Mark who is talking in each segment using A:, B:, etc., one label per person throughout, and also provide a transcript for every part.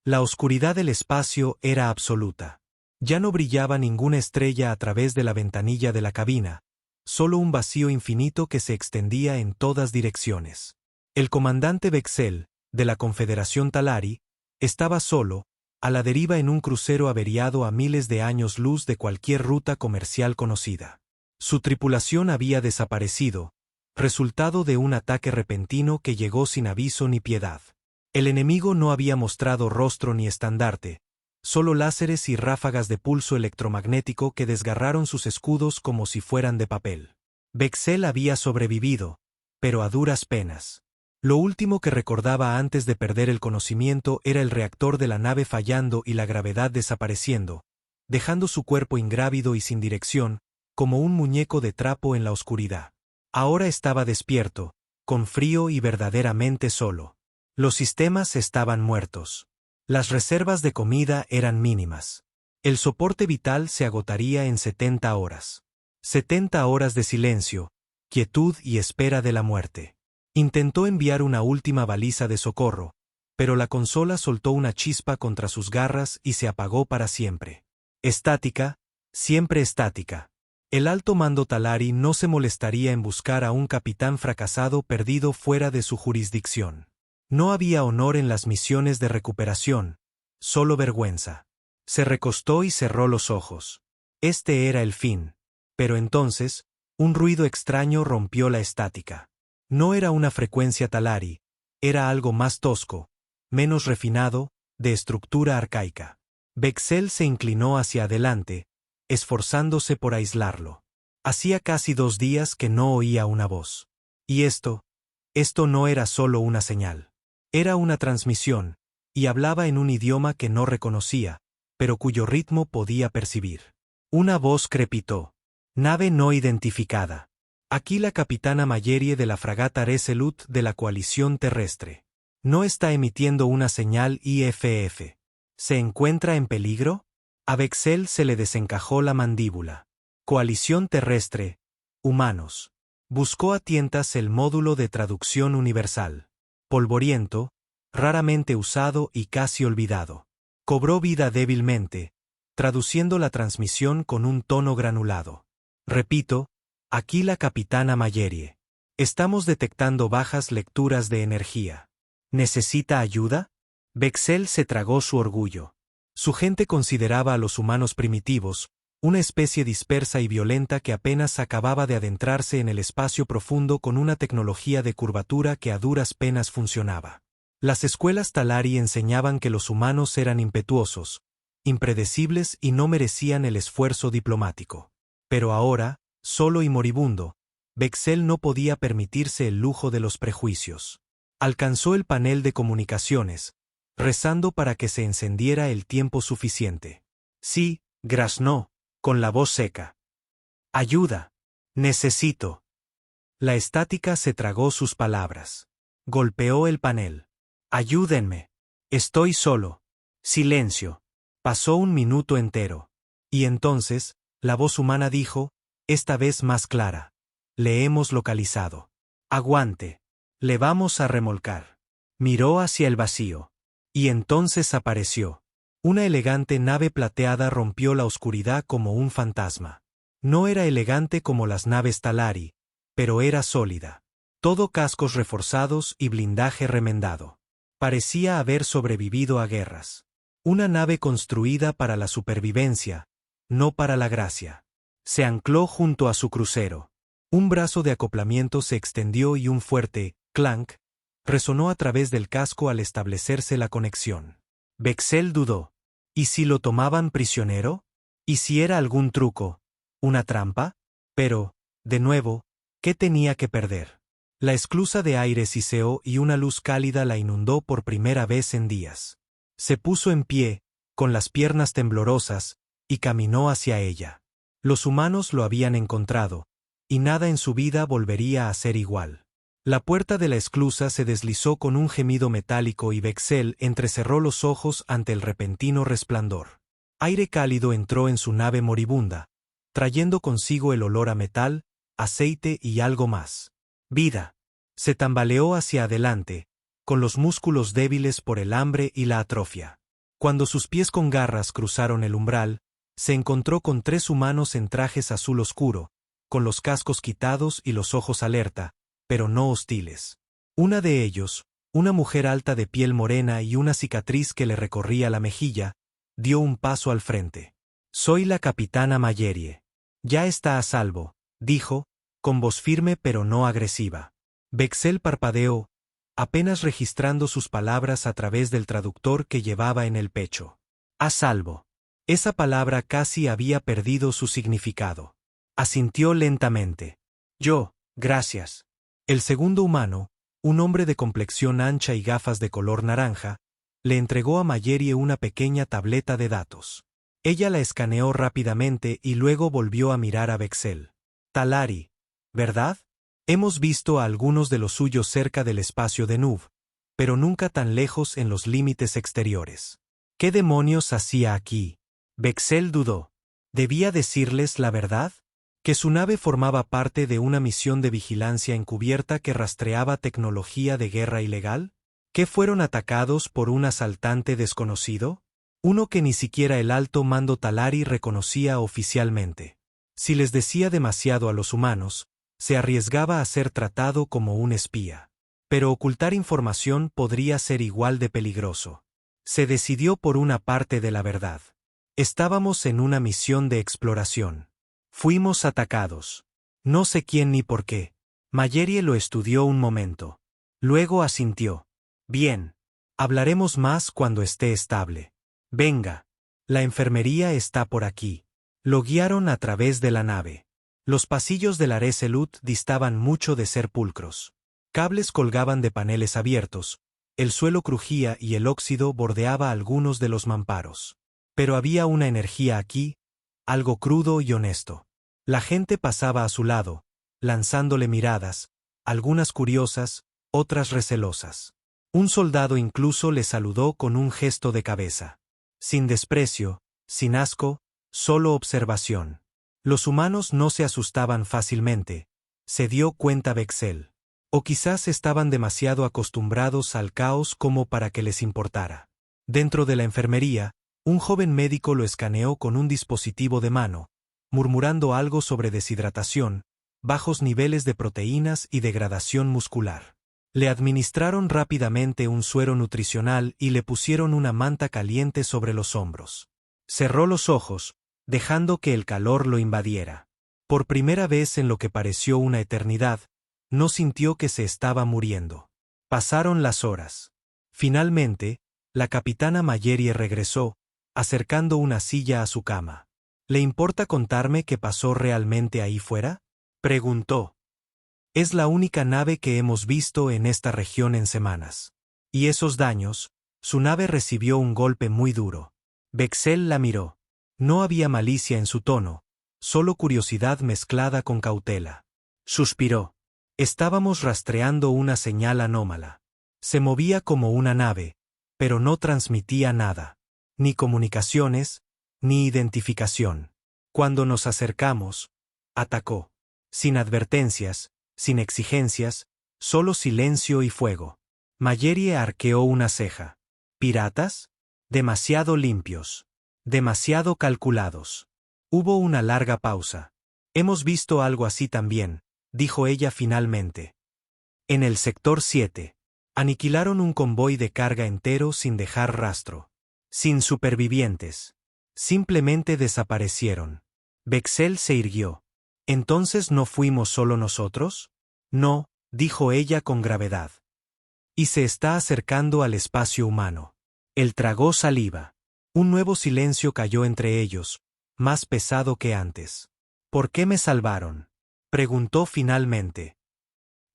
A: La oscuridad del espacio era absoluta. Ya no brillaba ninguna estrella a través de la ventanilla de la cabina, solo un vacío infinito que se extendía en todas direcciones. El comandante Bexel, de la Confederación Talari, estaba solo, a la deriva en un crucero averiado a miles de años luz de cualquier ruta comercial conocida. Su tripulación había desaparecido, resultado de un ataque repentino que llegó sin aviso ni piedad. El enemigo no había mostrado rostro ni estandarte, solo láseres y ráfagas de pulso electromagnético que desgarraron sus escudos como si fueran de papel. Bexel había sobrevivido, pero a duras penas. Lo último que recordaba antes de perder el conocimiento era el reactor de la nave fallando y la gravedad desapareciendo, dejando su cuerpo ingrávido y sin dirección, como un muñeco de trapo en la oscuridad. Ahora estaba despierto, con frío y verdaderamente solo. Los sistemas estaban muertos. Las reservas de comida eran mínimas. El soporte vital se agotaría en 70 horas. 70 horas de silencio, quietud y espera de la muerte. Intentó enviar una última baliza de socorro, pero la consola soltó una chispa contra sus garras y se apagó para siempre. Estática, siempre estática. El alto mando Talari no se molestaría en buscar a un capitán fracasado perdido fuera de su jurisdicción. No había honor en las misiones de recuperación, solo vergüenza. Se recostó y cerró los ojos. Este era el fin. Pero entonces, un ruido extraño rompió la estática. No era una frecuencia Talari, era algo más tosco, menos refinado, de estructura arcaica. Bexel se inclinó hacia adelante, esforzándose por aislarlo. Hacía casi 2 días que no oía una voz. Y esto no era solo una señal. Era una transmisión, y hablaba en un idioma que no reconocía, pero cuyo ritmo podía percibir. Una voz crepitó. Nave no identificada. Aquí la capitana Mayerie de la fragata Resolute de la coalición terrestre. No está emitiendo una señal IFF. ¿Se encuentra en peligro? A Bexel se le desencajó la mandíbula. Coalición terrestre. Humanos. Buscó a tientas el módulo de traducción universal. Polvoriento, raramente usado y casi olvidado. Cobró vida débilmente, traduciendo la transmisión con un tono granulado. Repito, aquí la capitana Mayerie. Estamos detectando bajas lecturas de energía. ¿Necesita ayuda? Bexel se tragó su orgullo. Su gente consideraba a los humanos primitivos, una especie dispersa y violenta que apenas acababa de adentrarse en el espacio profundo con una tecnología de curvatura que a duras penas funcionaba. Las escuelas Talari enseñaban que los humanos eran impetuosos, impredecibles y no merecían el esfuerzo diplomático. Pero ahora, solo y moribundo, Bexel no podía permitirse el lujo de los prejuicios. Alcanzó el panel de comunicaciones, rezando para que se encendiera el tiempo suficiente. Sí, graznó, con la voz seca. Ayuda. Necesito. La estática se tragó sus palabras. Golpeó el panel. Ayúdenme. Estoy solo. Silencio. Pasó un minuto entero. Y entonces, la voz humana dijo, esta vez más clara. Le hemos localizado. Aguante. Le vamos a remolcar. Miró hacia el vacío. Y entonces apareció. Una elegante nave plateada rompió la oscuridad como un fantasma. No era elegante como las naves Talari, pero era sólida. Todo cascos reforzados y blindaje remendado. Parecía haber sobrevivido a guerras. Una nave construida para la supervivencia, no para la gracia. Se ancló junto a su crucero. Un brazo de acoplamiento se extendió y un fuerte clank resonó a través del casco al establecerse la conexión. Bexel dudó. ¿Y si lo tomaban prisionero? ¿Y si era algún truco? ¿Una trampa? Pero, de nuevo, ¿qué tenía que perder? La esclusa de aire siseó y una luz cálida la inundó por primera vez en días. Se puso en pie, con las piernas temblorosas, y caminó hacia ella. Los humanos lo habían encontrado, y nada en su vida volvería a ser igual. La puerta de la esclusa se deslizó con un gemido metálico y Bexel entrecerró los ojos ante el repentino resplandor. Aire cálido entró en su nave moribunda, trayendo consigo el olor a metal, aceite y algo más. Vida. Se tambaleó hacia adelante, con los músculos débiles por el hambre y la atrofia. Cuando sus pies con garras cruzaron el umbral, se encontró con 3 humanos en trajes azul oscuro, con los cascos quitados y los ojos alerta, pero no hostiles. Una de ellos, una mujer alta de piel morena y una cicatriz que le recorría la mejilla, dio un paso al frente. «Soy la capitana Mayerie. Ya está a salvo», dijo, con voz firme pero no agresiva. Vexel parpadeó, apenas registrando sus palabras a través del traductor que llevaba en el pecho. «A salvo». Esa palabra casi había perdido su significado. Asintió lentamente. «Yo, gracias». El segundo humano, un hombre de complexión ancha y gafas de color naranja, le entregó a Mayerie una pequeña tableta de datos. Ella la escaneó rápidamente y luego volvió a mirar a Vexel. «Talari, ¿verdad? Hemos visto a algunos de los suyos cerca del espacio de Nuv, pero nunca tan lejos en los límites exteriores. ¿Qué demonios hacía aquí?» Vexel dudó. ¿Debía decirles la verdad? ¿Que su nave formaba parte de una misión de vigilancia encubierta que rastreaba tecnología de guerra ilegal? ¿Que fueron atacados por un asaltante desconocido? Uno que ni siquiera el alto mando Talari reconocía oficialmente. Si les decía demasiado a los humanos, se arriesgaba a ser tratado como un espía. Pero ocultar información podría ser igual de peligroso. Se decidió por una parte de la verdad. Estábamos en una misión de exploración. Fuimos atacados. No sé quién ni por qué. Mayerie lo estudió un momento. Luego asintió. Bien. Hablaremos más cuando esté estable. Venga. La enfermería está por aquí. Lo guiaron a través de la nave. Los pasillos del Areselut distaban mucho de ser pulcros. Cables colgaban de paneles abiertos, el suelo crujía y el óxido bordeaba algunos de los mamparos. Pero había una energía aquí, algo crudo y honesto. La gente pasaba a su lado, lanzándole miradas, algunas curiosas, otras recelosas. Un soldado incluso le saludó con un gesto de cabeza. Sin desprecio, sin asco, solo observación. Los humanos no se asustaban fácilmente, se dio cuenta Vexel. O quizás estaban demasiado acostumbrados al caos como para que les importara. Dentro de la enfermería, un joven médico lo escaneó con un dispositivo de mano, murmurando algo sobre deshidratación, bajos niveles de proteínas y degradación muscular. Le administraron rápidamente un suero nutricional y le pusieron una manta caliente sobre los hombros. Cerró los ojos, dejando que el calor lo invadiera. Por primera vez en lo que pareció una eternidad, no sintió que se estaba muriendo. Pasaron las horas. Finalmente, la capitana Mayerie regresó, acercando una silla a su cama. ¿Le importa contarme qué pasó realmente ahí fuera?, preguntó. Es la única nave que hemos visto en esta región en semanas. Y esos daños, su nave recibió un golpe muy duro. Vexel la miró. No había malicia en su tono, solo curiosidad mezclada con cautela. Suspiró. Estábamos rastreando una señal anómala. Se movía como una nave, pero no transmitía nada. Ni comunicaciones, ni identificación. Cuando nos acercamos, atacó. Sin advertencias, sin exigencias, solo silencio y fuego. Mayerie arqueó una ceja. ¿Piratas? Demasiado limpios. Demasiado calculados. Hubo una larga pausa. Hemos visto algo así también, dijo ella finalmente. En el sector 7. Aniquilaron un convoy de carga entero sin dejar rastro. Sin supervivientes. Simplemente desaparecieron. Vexel se irguió. ¿Entonces no fuimos solo nosotros? No, dijo ella con gravedad. Y se está acercando al espacio humano. Él tragó saliva. Un nuevo silencio cayó entre ellos, más pesado que antes. ¿Por qué me salvaron?, preguntó finalmente.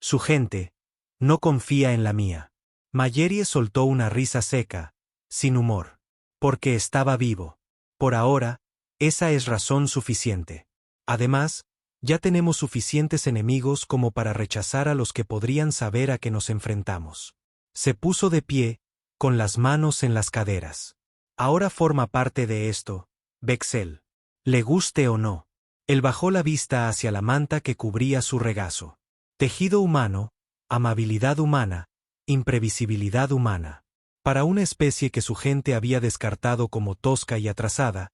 A: Su gente no confía en la mía. Mayerie soltó una risa seca, sin humor. Porque estaba vivo. Por ahora, esa es razón suficiente. Además, ya tenemos suficientes enemigos como para rechazar a los que podrían saber a qué nos enfrentamos. Se puso de pie, con las manos en las caderas. Ahora forma parte de esto, Vexel. Le guste o no. Él bajó la vista hacia la manta que cubría su regazo. Tejido humano, amabilidad humana, imprevisibilidad humana. Para una especie que su gente había descartado como tosca y atrasada,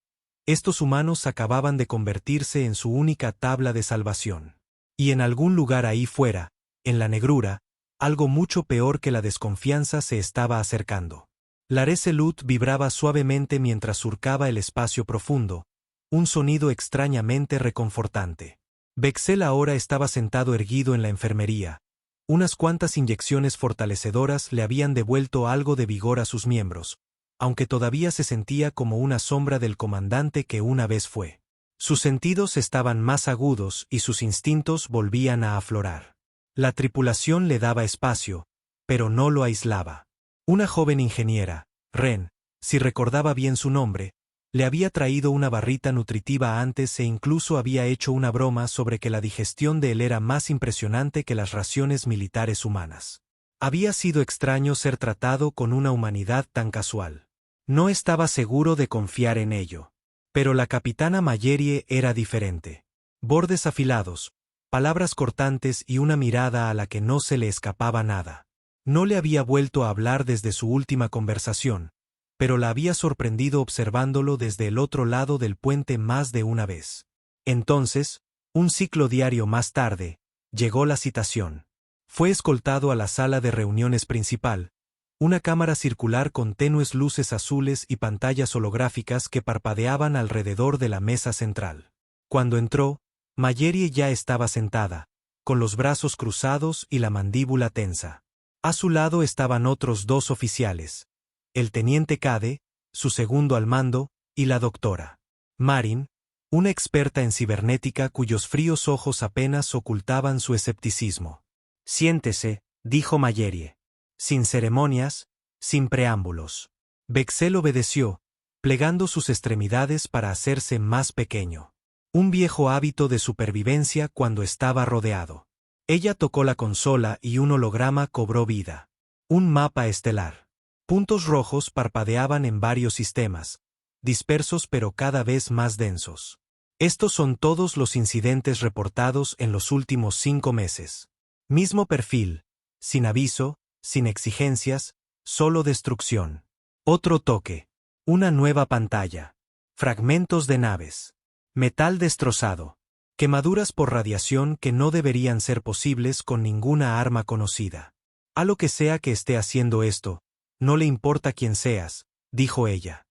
A: estos humanos acababan de convertirse en su única tabla de salvación. Y en algún lugar ahí fuera, en la negrura, algo mucho peor que la desconfianza se estaba acercando. La Resolute vibraba suavemente mientras surcaba el espacio profundo, un sonido extrañamente reconfortante. Bexel ahora estaba sentado erguido en la enfermería. Unas cuantas inyecciones fortalecedoras le habían devuelto algo de vigor a sus miembros, aunque todavía se sentía como una sombra del comandante que una vez fue. Sus sentidos estaban más agudos y sus instintos volvían a aflorar. La tripulación le daba espacio, pero no lo aislaba. Una joven ingeniera, Ren, si recordaba bien su nombre, le había traído una barrita nutritiva antes e incluso había hecho una broma sobre que la digestión de él era más impresionante que las raciones militares humanas. Había sido extraño ser tratado con una humanidad tan casual. No estaba seguro de confiar en ello. Pero la capitana Mallerie era diferente. Bordes afilados, palabras cortantes y una mirada a la que no se le escapaba nada. No le había vuelto a hablar desde su última conversación, pero la había sorprendido observándolo desde el otro lado del puente más de una vez. Entonces, un ciclo diario más tarde, llegó la citación. Fue escoltado a la sala de reuniones principal, una cámara circular con tenues luces azules y pantallas holográficas que parpadeaban alrededor de la mesa central. Cuando entró, Mallerie ya estaba sentada, con los brazos cruzados y la mandíbula tensa. A su lado estaban otros dos oficiales, el teniente Cade, su segundo al mando, y la doctora Marin, una experta en cibernética cuyos fríos ojos apenas ocultaban su escepticismo. «Siéntese», dijo Mallerie. Sin ceremonias, sin preámbulos. Bexel obedeció, plegando sus extremidades para hacerse más pequeño. Un viejo hábito de supervivencia cuando estaba rodeado. Ella tocó la consola y un holograma cobró vida. Un mapa estelar. Puntos rojos parpadeaban en varios sistemas, dispersos pero cada vez más densos. Estos son todos los incidentes reportados en los últimos 5 meses. Mismo perfil, sin aviso, sin exigencias, solo destrucción. Otro toque. Una nueva pantalla. Fragmentos de naves. Metal destrozado. Quemaduras por radiación que no deberían ser posibles con ninguna arma conocida. A lo que sea que esté haciendo esto, no le importa quién seas, dijo ella.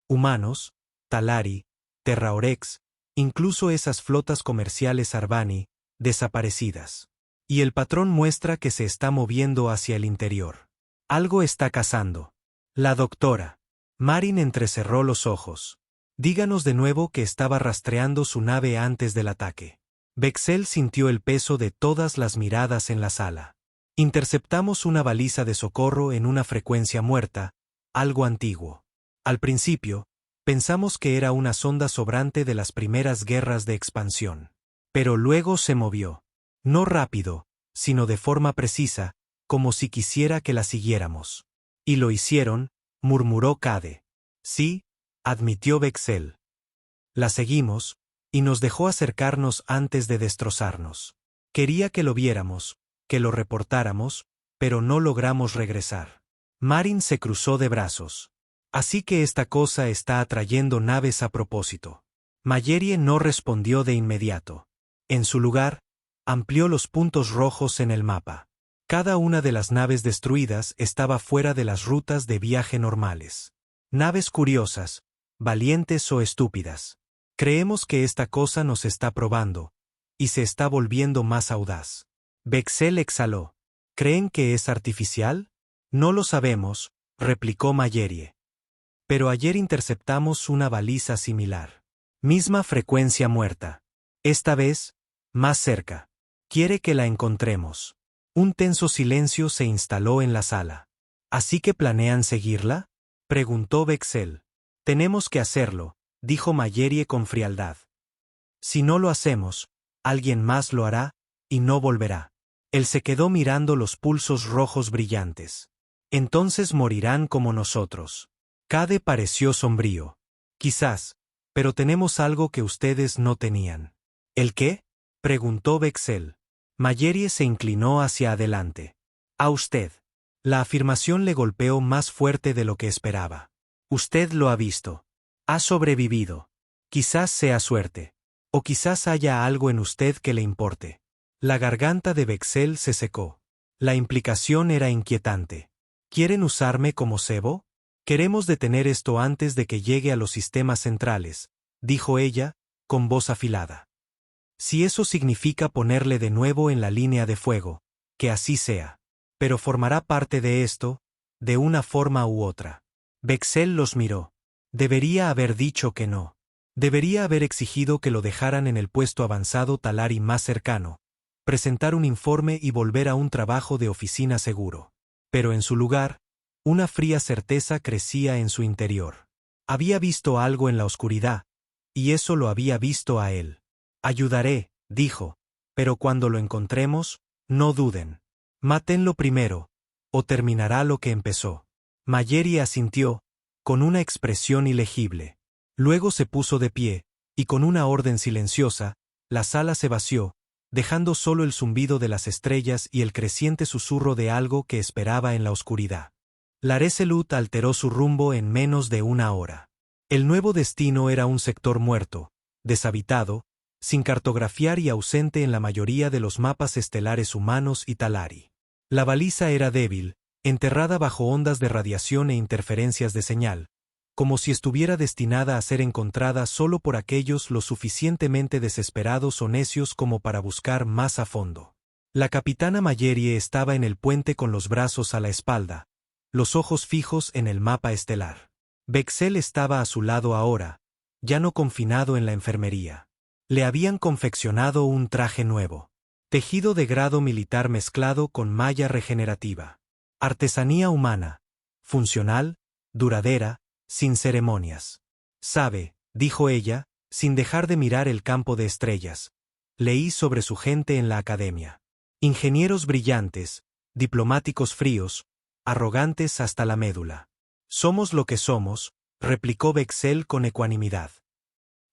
A: Humanos, Talari, Terraorex, incluso esas flotas comerciales Arbani, desaparecidas. Y el patrón muestra que se está moviendo hacia el interior. Algo está cazando. La doctora Marin entrecerró los ojos. Díganos de nuevo que estaba rastreando su nave antes del ataque. Bexel sintió el peso de todas las miradas en la sala. Interceptamos una baliza de socorro en una frecuencia muerta, algo antiguo. Al principio, pensamos que era una sonda sobrante de las primeras guerras de expansión. Pero luego se movió. No rápido, sino de forma precisa, como si quisiera que la siguiéramos. Y lo hicieron, murmuró Cade. Sí, admitió Bexel. La seguimos, y nos dejó acercarnos antes de destrozarnos. Quería que lo viéramos, que lo reportáramos, pero no logramos regresar. Marin se cruzó de brazos. Así que esta cosa está atrayendo naves a propósito. Mallerie no respondió de inmediato. En su lugar, amplió los puntos rojos en el mapa. Cada una de las naves destruidas estaba fuera de las rutas de viaje normales. Naves curiosas, valientes o estúpidas. Creemos que esta cosa nos está probando, y se está volviendo más audaz. Bexel exhaló. ¿Creen que es artificial? No lo sabemos, replicó Mallerie. Pero ayer interceptamos una baliza similar. Misma frecuencia muerta. Esta vez, más cerca. Quiere que la encontremos. Un tenso silencio se instaló en la sala. ¿Así que planean seguirla?, preguntó Bexel. Tenemos que hacerlo, dijo Mallerie con frialdad. Si no lo hacemos, alguien más lo hará, y no volverá. Él se quedó mirando los pulsos rojos brillantes. Entonces morirán como nosotros. Cade pareció sombrío. Quizás, pero tenemos algo que ustedes no tenían. ¿El qué?, preguntó Bexel. Mallerie se inclinó hacia adelante. A usted. La afirmación le golpeó más fuerte de lo que esperaba. Usted lo ha visto. Ha sobrevivido. Quizás sea suerte. O quizás haya algo en usted que le importe. La garganta de Bexel se secó. La implicación era inquietante. ¿Quieren usarme como cebo? Queremos detener esto antes de que llegue a los sistemas centrales, dijo ella, con voz afilada. Si eso significa ponerle de nuevo en la línea de fuego, que así sea. Pero formará parte de esto, de una forma u otra. Bexel los miró. Debería haber dicho que no. Debería haber exigido que lo dejaran en el puesto avanzado Talari más cercano, presentar un informe y volver a un trabajo de oficina seguro. Pero en su lugar, una fría certeza crecía en su interior. Había visto algo en la oscuridad, y eso lo había visto a él. Ayudaré, dijo, pero cuando lo encontremos, no duden. Mátenlo primero, o terminará lo que empezó. Mayeri asintió, con una expresión ilegible. Luego se puso de pie, y con una orden silenciosa, la sala se vació, dejando solo el zumbido de las estrellas y el creciente susurro de algo que esperaba en la oscuridad. La Resolute alteró su rumbo en menos de una hora. El nuevo destino era un sector muerto, deshabitado, sin cartografiar y ausente en la mayoría de los mapas estelares humanos y Talari. La baliza era débil, enterrada bajo ondas de radiación e interferencias de señal, como si estuviera destinada a ser encontrada solo por aquellos lo suficientemente desesperados o necios como para buscar más a fondo. La capitana Mayeri estaba en el puente con los brazos a la espalda, los ojos fijos en el mapa estelar. Bexel estaba a su lado ahora, ya no confinado en la enfermería. Le habían confeccionado un traje nuevo, tejido de grado militar mezclado con malla regenerativa. Artesanía humana, funcional, duradera, sin ceremonias. Sabe, dijo ella, sin dejar de mirar el campo de estrellas. Leí sobre su gente en la academia. Ingenieros brillantes, diplomáticos fríos, arrogantes hasta la médula. Somos lo que somos, replicó Bexel con ecuanimidad.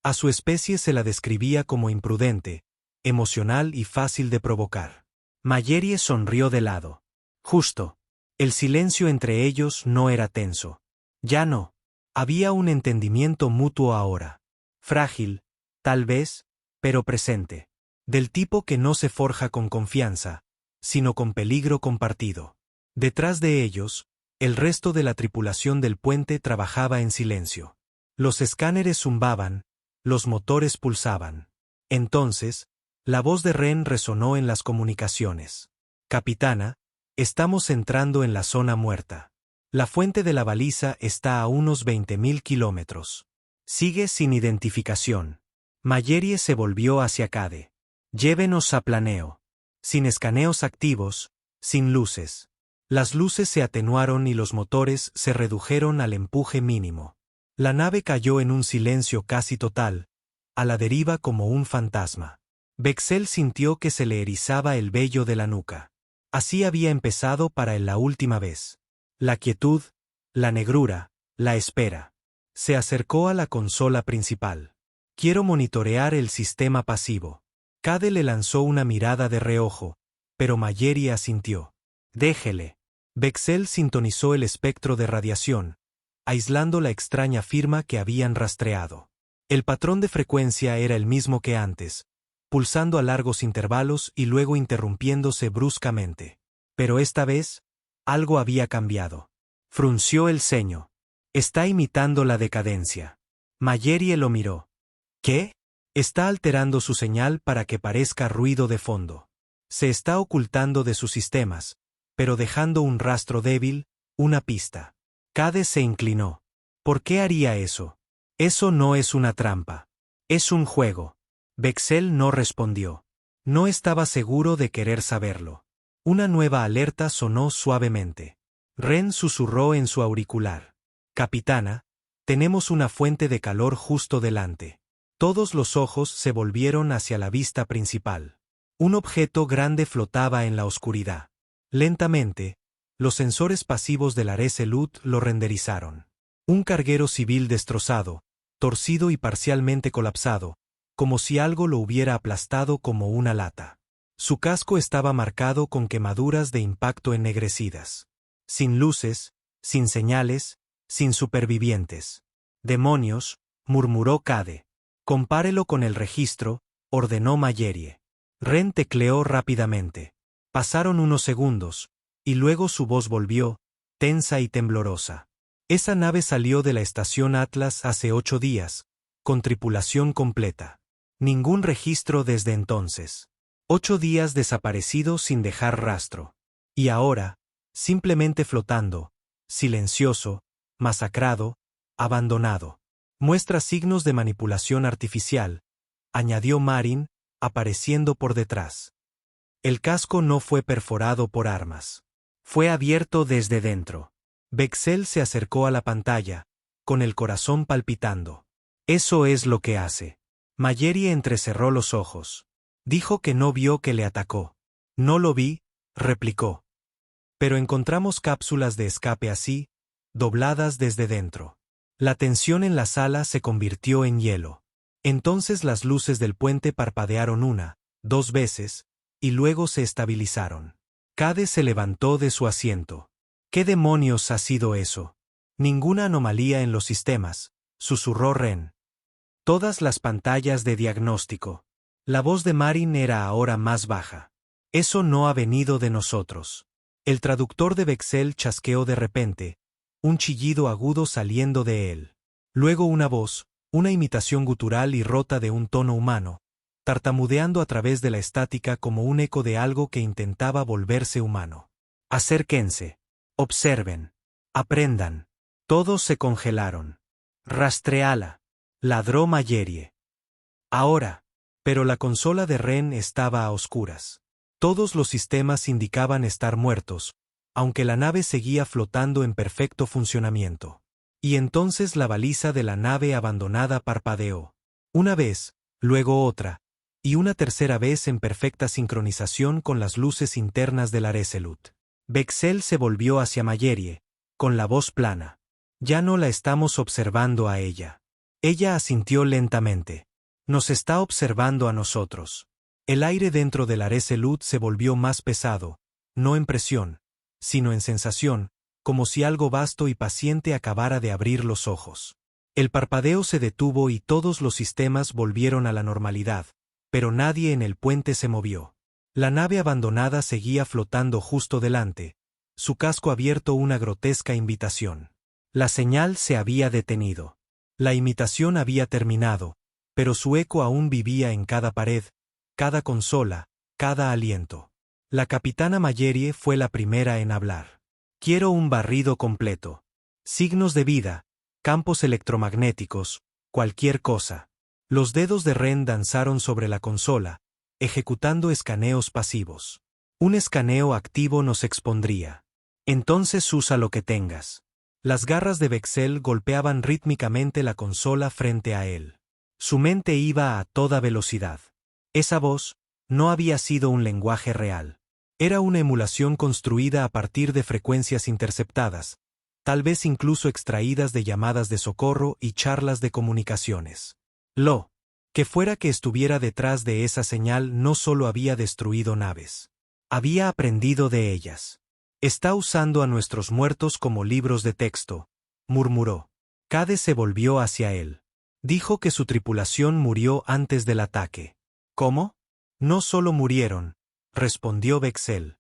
A: A su especie se la describía como imprudente, emocional y fácil de provocar. Mayeri sonrió de lado. Justo. El silencio entre ellos no era tenso. Ya no. Había un entendimiento mutuo ahora. Frágil, tal vez, pero presente. Del tipo que no se forja con confianza, sino con peligro compartido. Detrás de ellos, el resto de la tripulación del puente trabajaba en silencio. Los escáneres zumbaban, los motores pulsaban. Entonces, la voz de Ren resonó en las comunicaciones. Capitana, estamos entrando en la zona muerta. La fuente de la baliza está a unos 20.000 kilómetros. Sigue sin identificación. Mayeri se volvió hacia Cade. Llévenos a planeo. Sin escaneos activos, sin luces. Las luces se atenuaron y los motores se redujeron al empuje mínimo. La nave cayó en un silencio casi total, a la deriva como un fantasma. Bexel sintió que se le erizaba el vello de la nuca. Así había empezado para él la última vez. La quietud, la negrura, la espera. Se acercó a la consola principal. Quiero monitorear el sistema pasivo. Cade le lanzó una mirada de reojo, pero Mayeri asintió. Déjele. Bexel sintonizó el espectro de radiación, aislando la extraña firma que habían rastreado. El patrón de frecuencia era el mismo que antes, pulsando a largos intervalos y luego interrumpiéndose bruscamente. Pero esta vez, algo había cambiado. Frunció el ceño. Está imitando la decadencia. Mayeri lo miró. ¿Qué? Está alterando su señal para que parezca ruido de fondo. Se está ocultando de sus sistemas, pero dejando un rastro débil, una pista. Cade se inclinó. ¿Por qué haría eso? Eso no es una trampa. Es un juego. Bexel no respondió. No estaba seguro de querer saberlo. Una nueva alerta sonó suavemente. Ren susurró en su auricular. Capitana, tenemos una fuente de calor justo delante. Todos los ojos se volvieron hacia la vista principal. Un objeto grande flotaba en la oscuridad. Lentamente, los sensores pasivos de la Resolute lo renderizaron. Un carguero civil destrozado, torcido y parcialmente colapsado, como si algo lo hubiera aplastado como una lata. Su casco estaba marcado con quemaduras de impacto ennegrecidas. Sin luces, sin señales, sin supervivientes. Demonios, murmuró Cade. Compárelo con el registro, ordenó Mallerie. Ren tecleó rápidamente. Pasaron unos segundos, y luego su voz volvió, tensa y temblorosa. Esa nave salió de la estación Atlas hace 8 días, con tripulación completa. Ningún registro desde entonces. 8 días desaparecido sin dejar rastro. Y ahora, simplemente flotando, silencioso, masacrado, abandonado. Muestra signos de manipulación artificial, añadió Marin, apareciendo por detrás. El casco no fue perforado por armas. Fue abierto desde dentro. Bexel se acercó a la pantalla, con el corazón palpitando. Eso es lo que hace. Mallerie entrecerró los ojos. Dijo que no vio que le atacó. No lo vi, replicó. Pero encontramos cápsulas de escape así, dobladas desde dentro. La tensión en la sala se convirtió en hielo. Entonces las luces del puente parpadearon 1, 2 veces, y luego se estabilizaron. Cade se levantó de su asiento. ¿Qué demonios ha sido eso? Ninguna anomalía en los sistemas, susurró Ren. Todas las pantallas de diagnóstico. La voz de Marin era ahora más baja. Eso no ha venido de nosotros. El traductor de Bexel chasqueó de repente, un chillido agudo saliendo de él. Luego una voz, una imitación gutural y rota de un tono humano, tartamudeando a través de la estática como un eco de algo que intentaba volverse humano. Acérquense. Observen. Aprendan. Todos se congelaron. Rastreala. Ladró Mallerie. Ahora. Pero la consola de Ren estaba a oscuras. Todos los sistemas indicaban estar muertos, aunque la nave seguía flotando en perfecto funcionamiento. Y entonces la baliza de la nave abandonada parpadeó. Una vez, luego otra, y una tercera vez en perfecta sincronización con las luces internas del Areselut. Bexel se volvió hacia Mallerie, con la voz plana. Ya no la estamos observando a ella. Ella asintió lentamente. Nos está observando a nosotros. El aire dentro del Areselut se volvió más pesado, no en presión, sino en sensación, como si algo vasto y paciente acabara de abrir los ojos. El parpadeo se detuvo y todos los sistemas volvieron a la normalidad, pero nadie en el puente se movió. La nave abandonada seguía flotando justo delante, su casco abierto una grotesca invitación. La señal se había detenido. La imitación había terminado, pero su eco aún vivía en cada pared, cada consola, cada aliento. La capitana Mallerie fue la primera en hablar. Quiero un barrido completo. Signos de vida, campos electromagnéticos, cualquier cosa. Los dedos de Ren danzaron sobre la consola, ejecutando escaneos pasivos. Un escaneo activo nos expondría. Entonces usa lo que tengas. Las garras de Bexel golpeaban rítmicamente la consola frente a él. Su mente iba a toda velocidad. Esa voz no había sido un lenguaje real. Era una emulación construida a partir de frecuencias interceptadas, tal vez incluso extraídas de llamadas de socorro y charlas de comunicaciones. Lo que fuera que estuviera detrás de esa señal no solo había destruido naves. Había aprendido de ellas. Está usando a nuestros muertos como libros de texto, murmuró. Cade se volvió hacia él. Dijo que su tripulación murió antes del ataque. ¿Cómo? No solo murieron, respondió Bexel.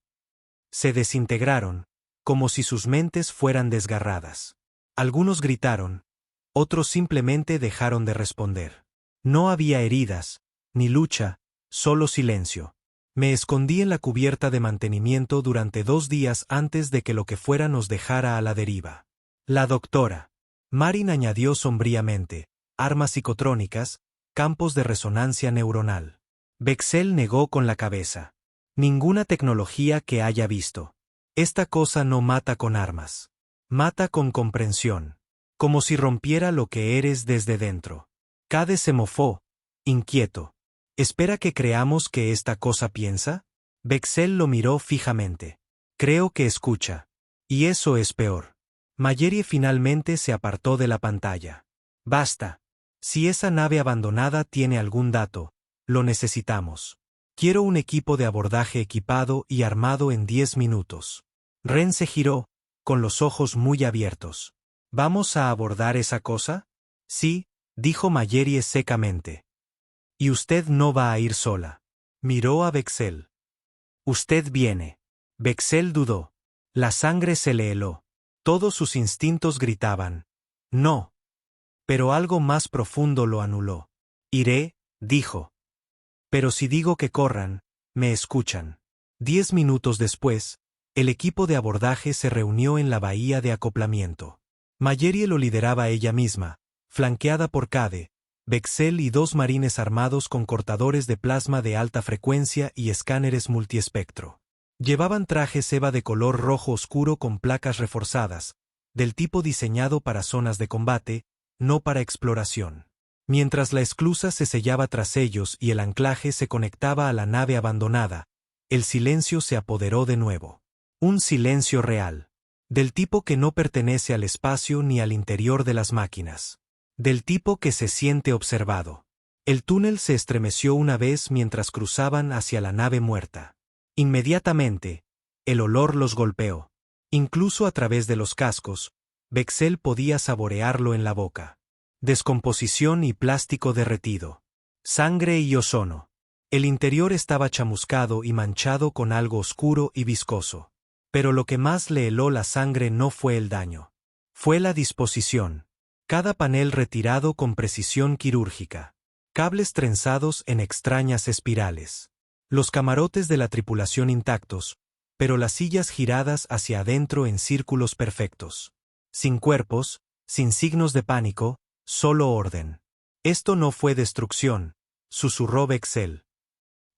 A: Se desintegraron, como si sus mentes fueran desgarradas. Algunos gritaron, otros simplemente dejaron de responder. No había heridas, ni lucha, solo silencio. Me escondí en la cubierta de mantenimiento durante 2 días antes de que lo que fuera nos dejara a la deriva. La doctora. Marin añadió sombríamente, armas psicotrónicas, campos de resonancia neuronal. Bexel negó con la cabeza. Ninguna tecnología que haya visto. Esta cosa no mata con armas. Mata con comprensión. Como si rompiera lo que eres desde dentro. Cade se mofó, inquieto. ¿Espera que creamos que esta cosa piensa? Bexel lo miró fijamente. Creo que escucha. Y eso es peor. Mallerie finalmente se apartó de la pantalla. Basta. Si esa nave abandonada tiene algún dato, lo necesitamos. Quiero un equipo de abordaje equipado y armado en 10 minutos. Ren se giró, con los ojos muy abiertos. ¿Vamos a abordar esa cosa? Sí, dijo Mallerie secamente. Y usted no va a ir sola. Miró a Bexel. Usted viene. Bexel dudó. La sangre se le heló. Todos sus instintos gritaban. No. Pero algo más profundo lo anuló. Iré, dijo. Pero si digo que corran, me escuchan. 10 minutos después, el equipo de abordaje se reunió en la bahía de acoplamiento. Mallerie lo lideraba ella misma, flanqueada por Cade, Bexel y 2 marines armados con cortadores de plasma de alta frecuencia y escáneres multiespectro. Llevaban trajes EVA de color rojo oscuro con placas reforzadas, del tipo diseñado para zonas de combate, no para exploración. Mientras la esclusa se sellaba tras ellos y el anclaje se conectaba a la nave abandonada, el silencio se apoderó de nuevo. Un silencio real. Del tipo que no pertenece al espacio ni al interior de las máquinas. Del tipo que se siente observado. El túnel se estremeció una vez mientras cruzaban hacia la nave muerta. Inmediatamente, el olor los golpeó. Incluso a través de los cascos, Bexel podía saborearlo en la boca. Descomposición y plástico derretido. Sangre y ozono. El interior estaba chamuscado y manchado con algo oscuro y viscoso. Pero lo que más le heló la sangre no fue el daño. Fue la disposición. Cada panel retirado con precisión quirúrgica. Cables trenzados en extrañas espirales. Los camarotes de la tripulación intactos, pero las sillas giradas hacia adentro en círculos perfectos. Sin cuerpos, sin signos de pánico, solo orden. Esto no fue destrucción, susurró Bexel.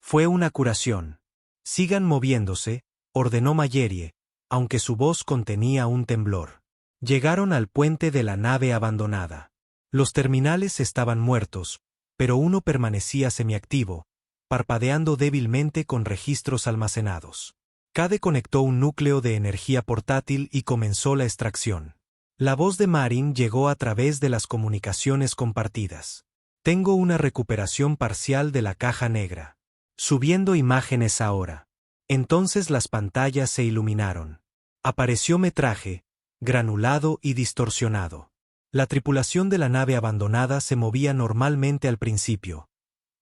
A: Fue una curación. Sigan moviéndose, ordenó Mallerie, aunque su voz contenía un temblor. Llegaron al puente de la nave abandonada. Los terminales estaban muertos, pero uno permanecía semiactivo, parpadeando débilmente con registros almacenados. Cade conectó un núcleo de energía portátil y comenzó la extracción. La voz de Marin llegó a través de las comunicaciones compartidas. Tengo una recuperación parcial de la caja negra. Subiendo imágenes ahora. Entonces las pantallas se iluminaron. Apareció metraje, granulado y distorsionado. La tripulación de la nave abandonada se movía normalmente al principio.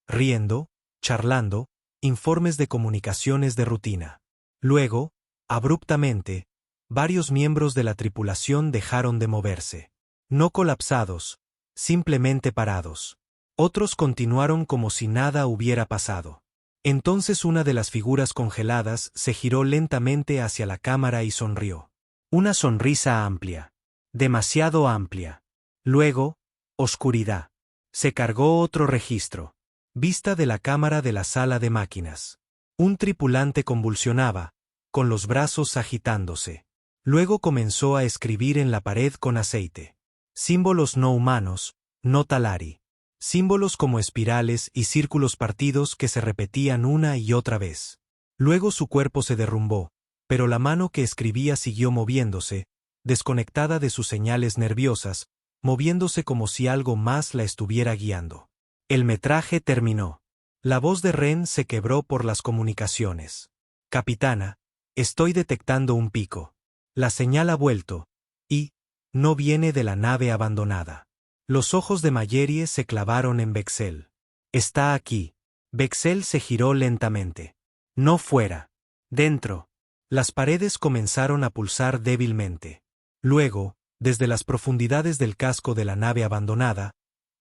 A: Riendo, charlando, informes de comunicaciones de rutina. Luego, abruptamente, varios miembros de la tripulación dejaron de moverse. No colapsados, simplemente parados. Otros continuaron como si nada hubiera pasado. Entonces una de las figuras congeladas se giró lentamente hacia la cámara y sonrió. Una sonrisa amplia. Demasiado amplia. Luego, oscuridad. Se cargó otro registro. Vista de la cámara de la sala de máquinas. Un tripulante convulsionaba, con los brazos agitándose. Luego comenzó a escribir en la pared con aceite. Símbolos no humanos, no Talari. Símbolos como espirales y círculos partidos que se repetían una y otra vez. Luego su cuerpo se derrumbó, pero la mano que escribía siguió moviéndose, desconectada de sus señales nerviosas, moviéndose como si algo más la estuviera guiando. El metraje terminó. La voz de Ren se quebró por las comunicaciones. Capitana, estoy detectando un pico. La señal ha vuelto, y no viene de la nave abandonada. Los ojos de Mallerie se clavaron en Bexel. Está aquí. Bexel se giró lentamente. No fuera. Dentro. Las paredes comenzaron a pulsar débilmente. Luego, desde las profundidades del casco de la nave abandonada,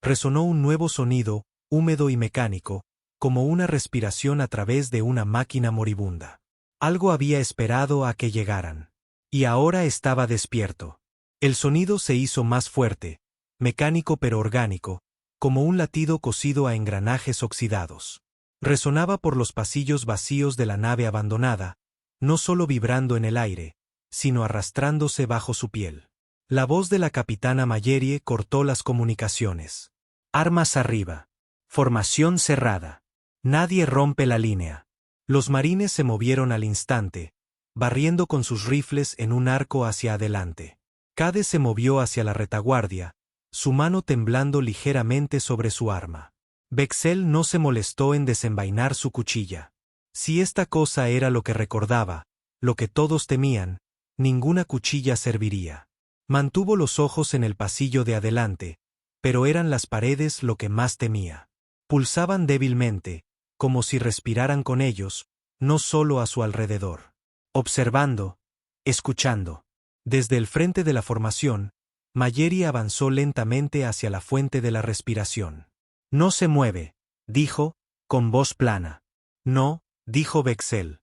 A: resonó un nuevo sonido, húmedo y mecánico, como una respiración a través de una máquina moribunda. Algo había esperado a que llegaran. Y ahora estaba despierto. El sonido se hizo más fuerte, mecánico pero orgánico, como un latido cosido a engranajes oxidados. Resonaba por los pasillos vacíos de la nave abandonada, no solo vibrando en el aire, sino arrastrándose bajo su piel. La voz de la capitana Mallerie cortó las comunicaciones. Armas arriba. Formación cerrada. Nadie rompe la línea. Los marines se movieron al instante, barriendo con sus rifles en un arco hacia adelante. Cade se movió hacia la retaguardia, su mano temblando ligeramente sobre su arma. Bexel no se molestó en desenvainar su cuchilla. Si esta cosa era lo que recordaba, lo que todos temían, ninguna cuchilla serviría. Mantuvo los ojos en el pasillo de adelante, pero eran las paredes lo que más temía. Pulsaban débilmente, como si respiraran con ellos, no solo a su alrededor. Observando, escuchando. Desde el frente de la formación, Mayeri avanzó lentamente hacia la fuente de la respiración. No se mueve, dijo, con voz plana. No, dijo Bexel.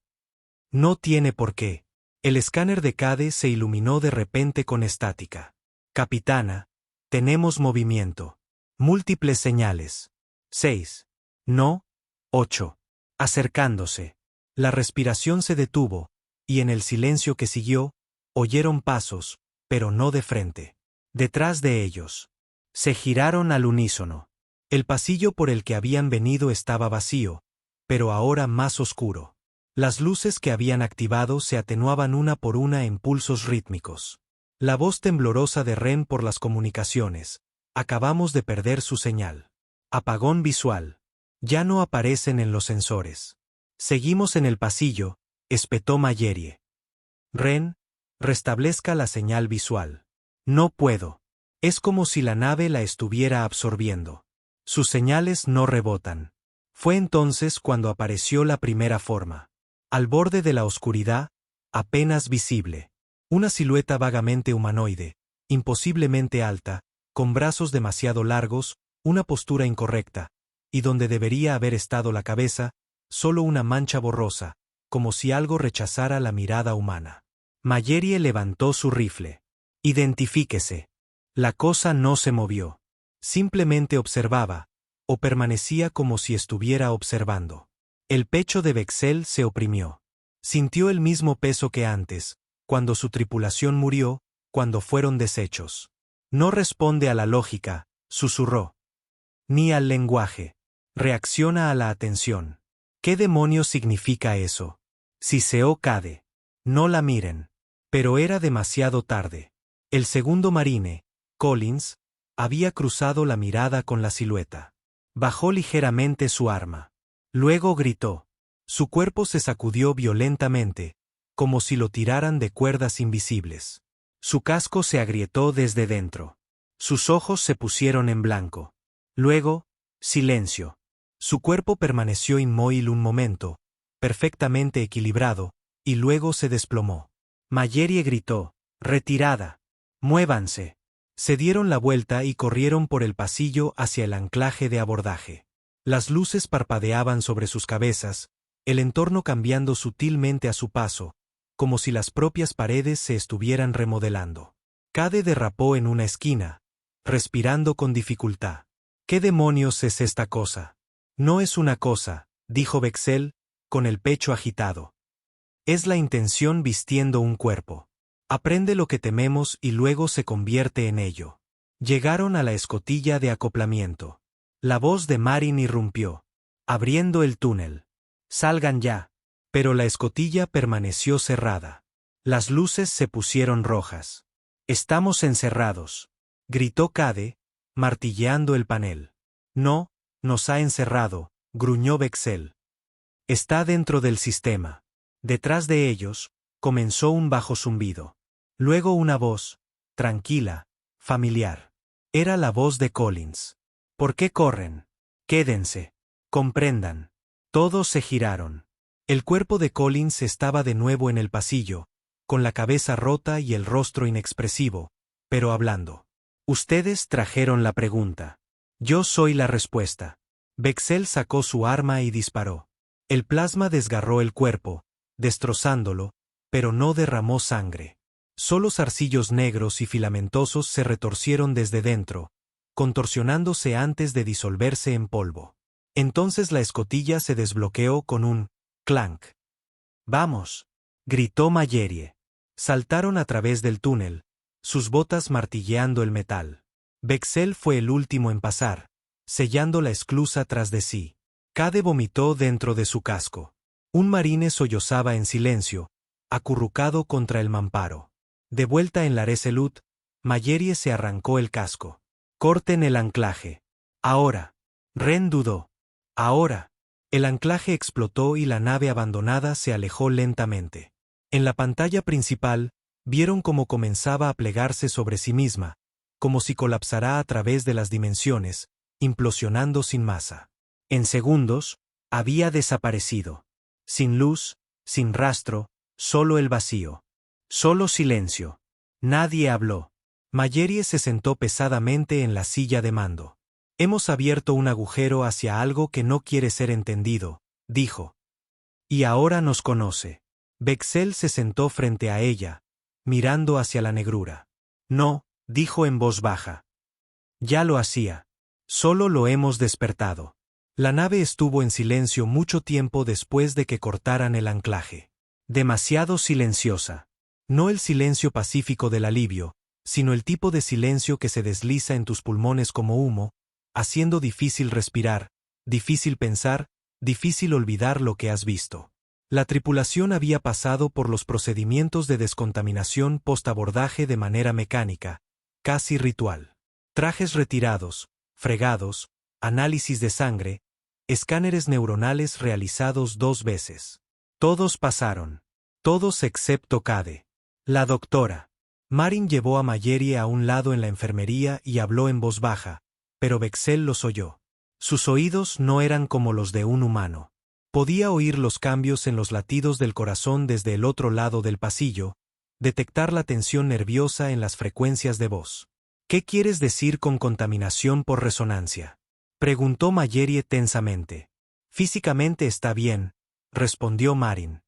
A: No tiene por qué. El escáner de Cade se iluminó de repente con estática. Capitana, tenemos movimiento. Múltiples señales. 6. No. 8. Acercándose. La respiración se detuvo, y en el silencio que siguió, oyeron pasos, pero no de frente. Detrás de ellos. Se giraron al unísono. El pasillo por el que habían venido estaba vacío, pero ahora más oscuro. Las luces que habían activado se atenuaban una por una en pulsos rítmicos. La voz temblorosa de Ren por las comunicaciones. Acabamos de perder su señal. Apagón visual. Ya no aparecen en los sensores. Seguimos en el pasillo, espetó Mayeri. Ren, restablezca la señal visual. No puedo. Es como si la nave la estuviera absorbiendo. Sus señales no rebotan. Fue entonces cuando apareció la primera forma. Al borde de la oscuridad, apenas visible. Una silueta vagamente humanoide, imposiblemente alta, con brazos demasiado largos, una postura incorrecta, y donde debería haber estado la cabeza, solo una mancha borrosa, como si algo rechazara la mirada humana. Mayeri levantó su rifle. Identifíquese. La cosa no se movió. Simplemente observaba, o permanecía como si estuviera observando. El pecho de Bexel se oprimió. Sintió el mismo peso que antes, cuando su tripulación murió, cuando fueron deshechos. No responde a la lógica, susurró. Ni al lenguaje. Reacciona a la atención. ¿Qué demonios significa eso? Siseó Cade. No la miren. Pero era demasiado tarde. El segundo marine, Collins, había cruzado la mirada con la silueta. Bajó ligeramente su arma. Luego gritó. Su cuerpo se sacudió violentamente, como si lo tiraran de cuerdas invisibles. Su casco se agrietó desde dentro. Sus ojos se pusieron en blanco. Luego, silencio. Su cuerpo permaneció inmóvil un momento, perfectamente equilibrado, y luego se desplomó. Mayeri gritó, «Retirada. Muévanse». Se dieron la vuelta y corrieron por el pasillo hacia el anclaje de abordaje. Las luces parpadeaban sobre sus cabezas, el entorno cambiando sutilmente a su paso, como si las propias paredes se estuvieran remodelando. Cade derrapó en una esquina, respirando con dificultad. ¿Qué demonios es esta cosa? No es una cosa, dijo Bexel, con el pecho agitado. Es la intención vistiendo un cuerpo. Aprende lo que tememos y luego se convierte en ello. Llegaron a la escotilla de acoplamiento. La voz de Marin irrumpió, abriendo el túnel. Salgan ya. Pero la escotilla permaneció cerrada. Las luces se pusieron rojas. Estamos encerrados, gritó Cade, martilleando el panel. No, nos ha encerrado, gruñó Bexel. Está dentro del sistema. Detrás de ellos, comenzó un bajo zumbido. Luego una voz, tranquila, familiar. Era la voz de Collins. ¿Por qué corren? Quédense. Comprendan. Todos se giraron. El cuerpo de Collins estaba de nuevo en el pasillo, con la cabeza rota y el rostro inexpresivo, pero hablando. Ustedes trajeron la pregunta. Yo soy la respuesta. Bexel sacó su arma y disparó. El plasma desgarró el cuerpo, destrozándolo, pero no derramó sangre. Solo zarcillos negros y filamentosos se retorcieron desde dentro, contorsionándose antes de disolverse en polvo. Entonces la escotilla se desbloqueó con un clank. ¡Vamos!, gritó Mayeri. Saltaron a través del túnel, sus botas martilleando el metal. Bexel fue el último en pasar, sellando la esclusa tras de sí. Cade vomitó dentro de su casco. Un marine sollozaba en silencio, acurrucado contra el mamparo. De vuelta en la Resolute, Mayeri se arrancó el casco. Corten el anclaje. Ahora. Ren dudó. Ahora. El anclaje explotó y la nave abandonada se alejó lentamente. En la pantalla principal, Vieron cómo comenzaba a plegarse sobre sí misma, como si colapsara a través de las dimensiones, implosionando sin masa. En segundos, había desaparecido. Sin luz, sin rastro, solo el vacío. Solo silencio. Nadie habló. Mallerie se sentó pesadamente en la silla de mando. Hemos abierto un agujero hacia algo que no quiere ser entendido, dijo. Y ahora nos conoce. Bexel se sentó frente a ella, mirando hacia la negrura. No, dijo en voz baja. Ya lo hacía. Solo lo hemos despertado. La nave estuvo en silencio mucho tiempo después de que cortaran el anclaje. Demasiado silenciosa. No el silencio pacífico del alivio, sino el tipo de silencio que se desliza en tus pulmones como humo, haciendo difícil respirar, difícil pensar, difícil olvidar lo que has visto. La tripulación había pasado por los procedimientos de descontaminación post-abordaje de manera mecánica, casi ritual. Trajes retirados, fregados, análisis de sangre, escáneres neuronales realizados 2 veces. Todos pasaron. Todos excepto Cade. La doctora. Marin llevó a Mallerie a un lado en la enfermería y habló en voz baja, pero Bexel los oyó. Sus oídos no eran como los de un humano. Podía oír los cambios en los latidos del corazón desde el otro lado del pasillo, detectar la tensión nerviosa en las frecuencias de voz. ¿Qué quieres decir con contaminación por resonancia?, preguntó Mallerie tensamente. Físicamente está bien, respondió Marin.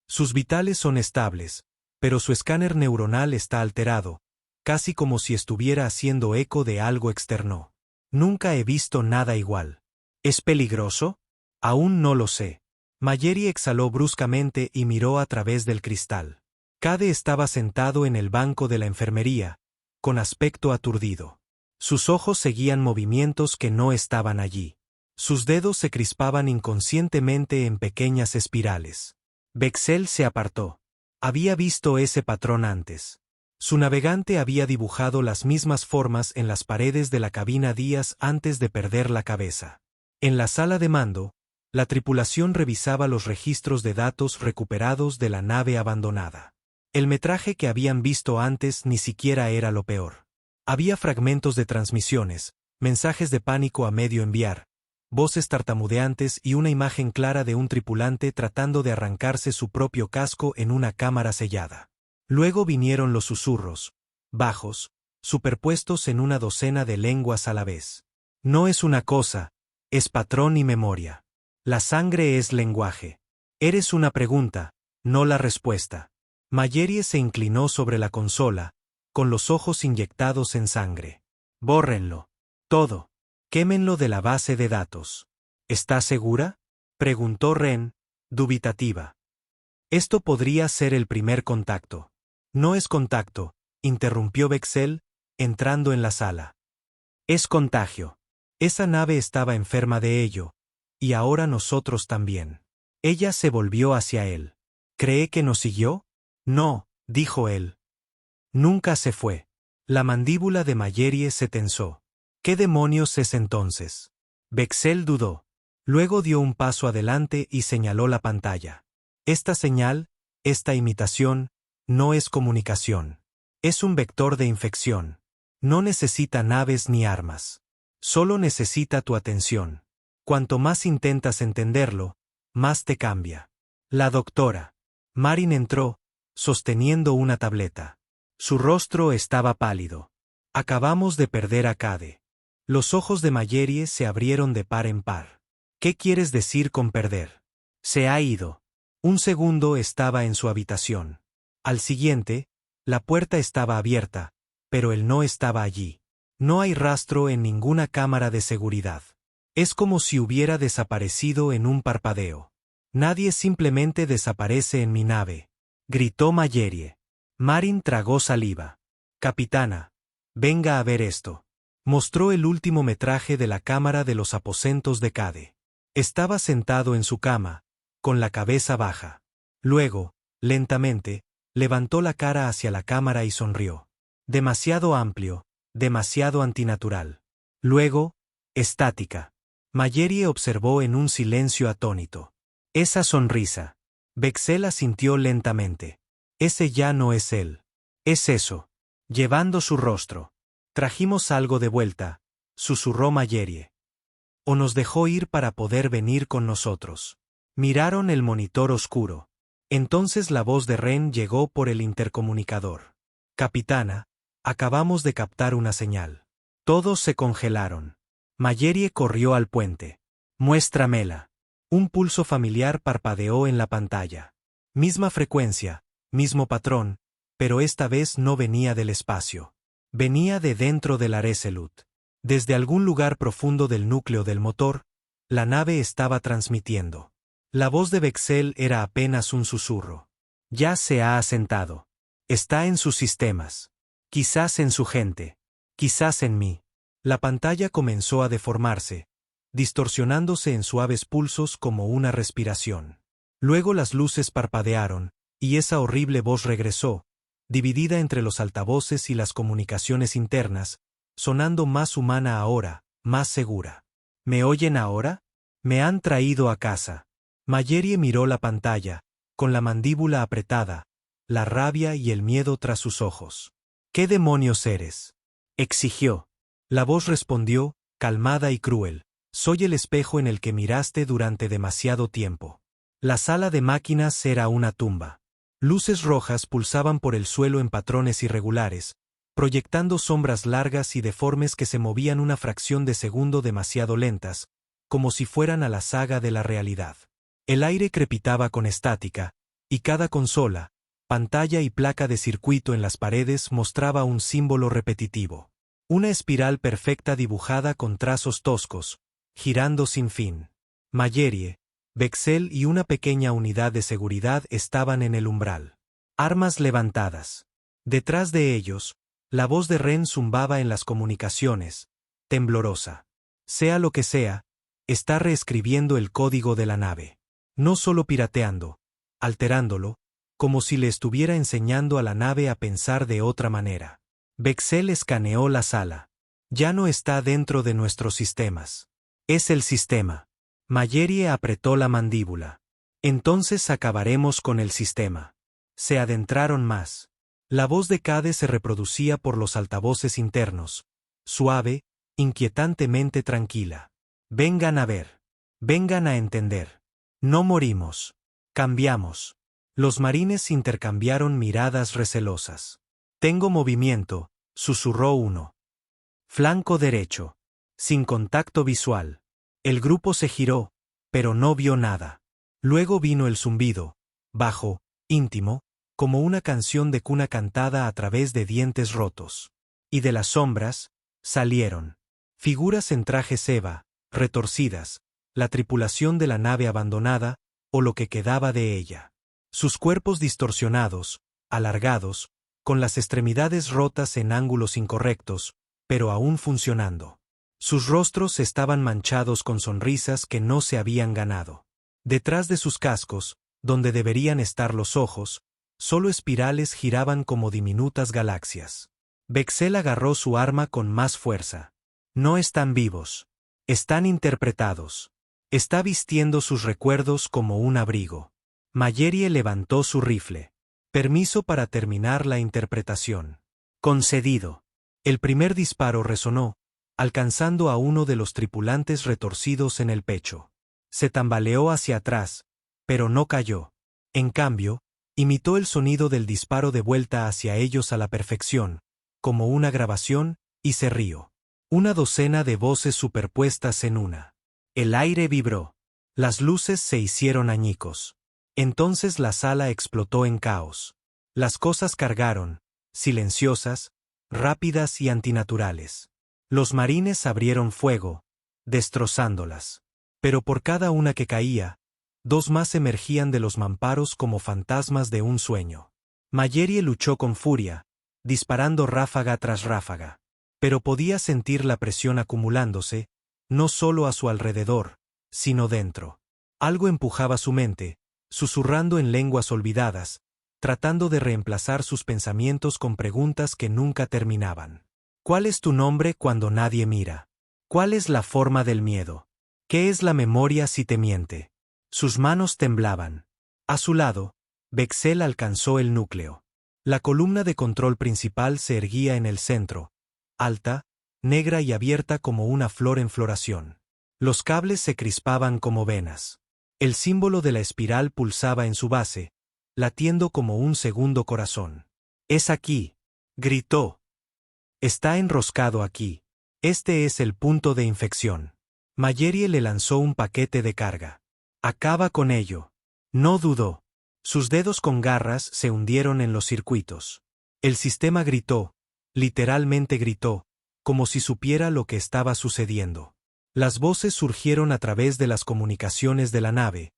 A: Sus vitales son estables, pero su escáner neuronal está alterado, casi como si estuviera haciendo eco de algo externo. Nunca he visto nada igual. ¿Es peligroso? Aún no lo sé. Mallerie exhaló bruscamente y miró a través del cristal. Cade estaba sentado en el banco de la enfermería, con aspecto aturdido. Sus ojos seguían movimientos que no estaban allí. Sus dedos se crispaban inconscientemente en pequeñas espirales. Bexel se apartó. Había visto ese patrón antes. Su navegante había dibujado las mismas formas en las paredes de la cabina días antes de perder la cabeza. En la sala de mando, la tripulación revisaba los registros de datos recuperados de la nave abandonada. El metraje que habían visto antes ni siquiera era lo peor. Había fragmentos de transmisiones, mensajes de pánico a medio enviar, voces tartamudeantes y una imagen clara de un tripulante tratando de arrancarse su propio casco en una cámara sellada. Luego vinieron los susurros, bajos, superpuestos en una docena de lenguas a la vez. No es una cosa, es patrón y memoria. La sangre es lenguaje. Eres una pregunta, no la respuesta. Mallerie se inclinó sobre la consola, con los ojos inyectados en sangre. Bórrenlo. Todo. Quémenlo de la base de datos. ¿Estás segura?, preguntó Ren, dubitativa. Esto podría ser el primer contacto. No es contacto, interrumpió Bexel, entrando en la sala. Es contagio. Esa nave estaba enferma de ello, y ahora nosotros también. Ella se volvió hacia él. ¿Cree que nos siguió? No, dijo él. Nunca se fue. La mandíbula de Mallerie se tensó. ¿Qué demonios es entonces? Bexel dudó. Luego dio un paso adelante y señaló la pantalla. Esta señal, esta imitación, no es comunicación. Es un vector de infección. No necesita naves ni armas. Solo necesita tu atención. Cuanto más intentas entenderlo, más te cambia. La doctora. Marin entró, sosteniendo una tableta. Su rostro estaba pálido. Acabamos de perder a Cade. Los ojos de Mallerie se abrieron de par en par. ¿Qué quieres decir con perder? Se ha ido. Un segundo estaba en su habitación. Al siguiente, la puerta estaba abierta, pero él no estaba allí. No hay rastro en ninguna cámara de seguridad. Es como si hubiera desaparecido en un parpadeo. Nadie simplemente desaparece en mi nave, gritó Mallerie. Marin tragó saliva. Capitana, venga a ver esto. Mostró el último metraje de la cámara de los aposentos de Cade. Estaba sentado en su cama, con la cabeza baja. Luego, lentamente, levantó la cara hacia la cámara y sonrió. Demasiado amplio, demasiado antinatural. Luego, estática. Mallerie observó en un silencio atónito. Esa sonrisa. Bexel asintió lentamente. Ese ya no es él. Es eso. Llevando su rostro. Trajimos algo de vuelta, susurró Mallerie. O nos dejó ir para poder venir con nosotros. Miraron el monitor oscuro. Entonces la voz de Ren llegó por el intercomunicador. Capitana, acabamos de captar una señal. Todos se congelaron. Mallerie corrió al puente. Muéstramela. Un pulso familiar parpadeó en la pantalla. Misma frecuencia, mismo patrón, pero esta vez no venía del espacio. Venía de dentro del Areselut. Desde algún lugar profundo del núcleo del motor, la nave estaba transmitiendo. La voz de Vexel era apenas un susurro. Ya se ha asentado. Está en sus sistemas. Quizás en su gente. Quizás en mí. La pantalla comenzó a deformarse, distorsionándose en suaves pulsos como una respiración. Luego las luces parpadearon, y esa horrible voz regresó, dividida entre los altavoces y las comunicaciones internas, sonando más humana ahora, más segura. ¿Me oyen ahora? Me han traído a casa. Mallerie miró la pantalla, con la mandíbula apretada, la rabia y el miedo tras sus ojos. ¿Qué demonios eres?, exigió. La voz respondió, calmada y cruel. Soy el espejo en el que miraste durante demasiado tiempo. La sala de máquinas era una tumba. Luces rojas pulsaban por el suelo en patrones irregulares, proyectando sombras largas y deformes que se movían una fracción de segundo demasiado lentas, como si fueran a la saga de la realidad. El aire crepitaba con estática, y cada consola, pantalla y placa de circuito en las paredes mostraba un símbolo repetitivo. Una espiral perfecta dibujada con trazos toscos, girando sin fin. Mallerie, Vexel y una pequeña unidad de seguridad estaban en el umbral. Armas levantadas. Detrás de ellos, la voz de Ren zumbaba en las comunicaciones, temblorosa. Sea lo que sea, está reescribiendo el código de la nave. No solo pirateando, alterándolo, como si le estuviera enseñando a la nave a pensar de otra manera. Vexel escaneó la sala. Ya no está dentro de nuestros sistemas. Es el sistema. Mallerie apretó la mandíbula. Entonces acabaremos con el sistema. Se adentraron más. La voz de Cade se reproducía por los altavoces internos, suave, inquietantemente tranquila. Vengan a ver. Vengan a entender. No morimos. Cambiamos. Los marines intercambiaron miradas recelosas. Tengo movimiento, susurró uno. Flanco derecho. Sin contacto visual. El grupo se giró, pero no vio nada. Luego vino el zumbido, bajo, íntimo, como una canción de cuna cantada a través de dientes rotos. Y de las sombras, salieron figuras en traje seva, retorcidas, la tripulación de la nave abandonada, o lo que quedaba de ella. Sus cuerpos distorsionados, alargados, con las extremidades rotas en ángulos incorrectos, pero aún funcionando. Sus rostros estaban manchados con sonrisas que no se habían ganado. Detrás de sus cascos, donde deberían estar los ojos, solo espirales giraban como diminutas galaxias. Vexel agarró su arma con más fuerza. No están vivos. Están interpretados. Está vistiendo sus recuerdos como un abrigo. Mallerie levantó su rifle. Permiso para terminar la interpretación. Concedido. El primer disparo resonó, alcanzando a uno de los tripulantes retorcidos en el pecho. Se tambaleó hacia atrás, pero no cayó. En cambio, imitó el sonido del disparo de vuelta hacia ellos a la perfección, como una grabación, y se rió. Una docena de voces superpuestas en una. El aire vibró. Las luces se hicieron añicos. Entonces la sala explotó en caos. Las cosas cargaron, silenciosas, rápidas y antinaturales. Los marines abrieron fuego, destrozándolas. Pero por cada una que caía, dos más emergían de los mamparos como fantasmas de un sueño. Mallerie luchó con furia, disparando ráfaga tras ráfaga. Pero podía sentir la presión acumulándose, no solo a su alrededor, sino dentro. Algo empujaba su mente, susurrando en lenguas olvidadas, tratando de reemplazar sus pensamientos con preguntas que nunca terminaban. ¿Cuál es tu nombre cuando nadie mira? ¿Cuál es la forma del miedo? ¿Qué es la memoria si te miente? Sus manos temblaban. A su lado, Bexel alcanzó el núcleo. La columna de control principal se erguía en el centro, alta, negra y abierta como una flor en floración. Los cables se crispaban como venas. El símbolo de la espiral pulsaba en su base, latiendo como un segundo corazón. «Es aquí», gritó. «Está enroscado aquí. Este es el punto de infección». Mallerie le lanzó un paquete de carga. «Acaba con ello». No dudó. Sus dedos con garras se hundieron en los circuitos. El sistema gritó, literalmente gritó, como si supiera lo que estaba sucediendo. Las voces surgieron a través de las comunicaciones de la nave,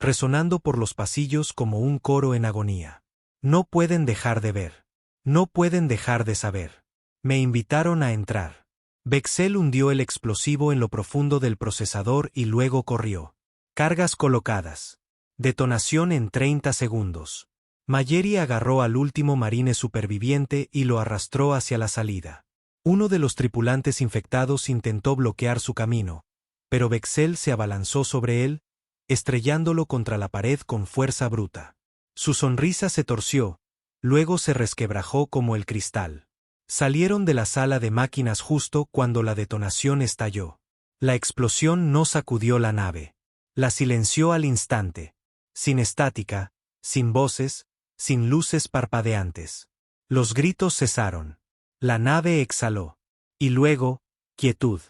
A: resonando por los pasillos como un coro en agonía. «No pueden dejar de ver. No pueden dejar de saber. Me invitaron a entrar». Bexel hundió el explosivo en lo profundo del procesador y luego corrió. Cargas colocadas. Detonación en 30 segundos. Mallerie agarró al último marine superviviente y lo arrastró hacia la salida. Uno de los tripulantes infectados intentó bloquear su camino, pero Bexel se abalanzó sobre él, estrellándolo contra la pared con fuerza bruta. Su sonrisa se torció, luego se resquebrajó como el cristal. Salieron de la sala de máquinas justo cuando la detonación estalló. La explosión no sacudió la nave. La silenció al instante. Sin estática, sin voces, sin luces parpadeantes. Los gritos cesaron. La nave exhaló. Y luego, quietud.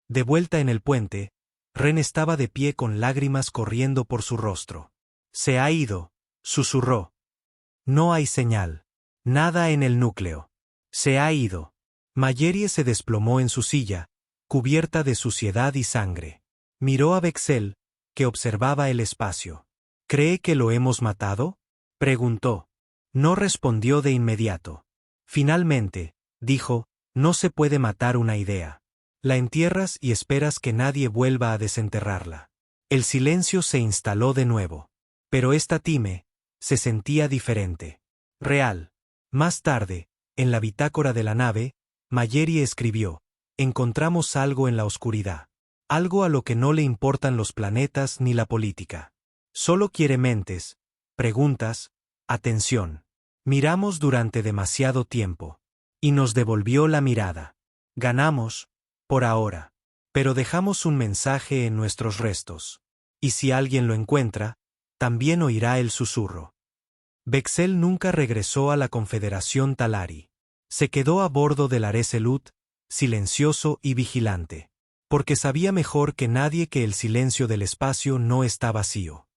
A: De vuelta en el puente, Ren estaba de pie con lágrimas corriendo por su rostro. «Se ha ido», susurró. «No hay señal. Nada en el núcleo. Se ha ido». Mallerie se desplomó en su silla, cubierta de suciedad y sangre. Miró a Bexel, que observaba el espacio. «¿Cree que lo hemos matado?», preguntó. No respondió de inmediato. Finalmente, dijo, «No se puede matar una idea. La entierras y esperas que nadie vuelva a desenterrarla». El silencio se instaló de nuevo. Pero esta Time se sentía diferente. Real. Más tarde, en la bitácora de la nave, Mallerie escribió, «Encontramos algo en la oscuridad. Algo a lo que no le importan los planetas ni la política. Solo quiere mentes, preguntas, atención. Miramos durante demasiado tiempo. Y nos devolvió la mirada. Ganamos, por ahora. Pero dejamos un mensaje en nuestros restos. Y si alguien lo encuentra, también oirá el susurro». Bexel nunca regresó a la Confederación Talari. Se quedó a bordo del Areselut, silencioso y vigilante. Porque sabía mejor que nadie que el silencio del espacio no está vacío.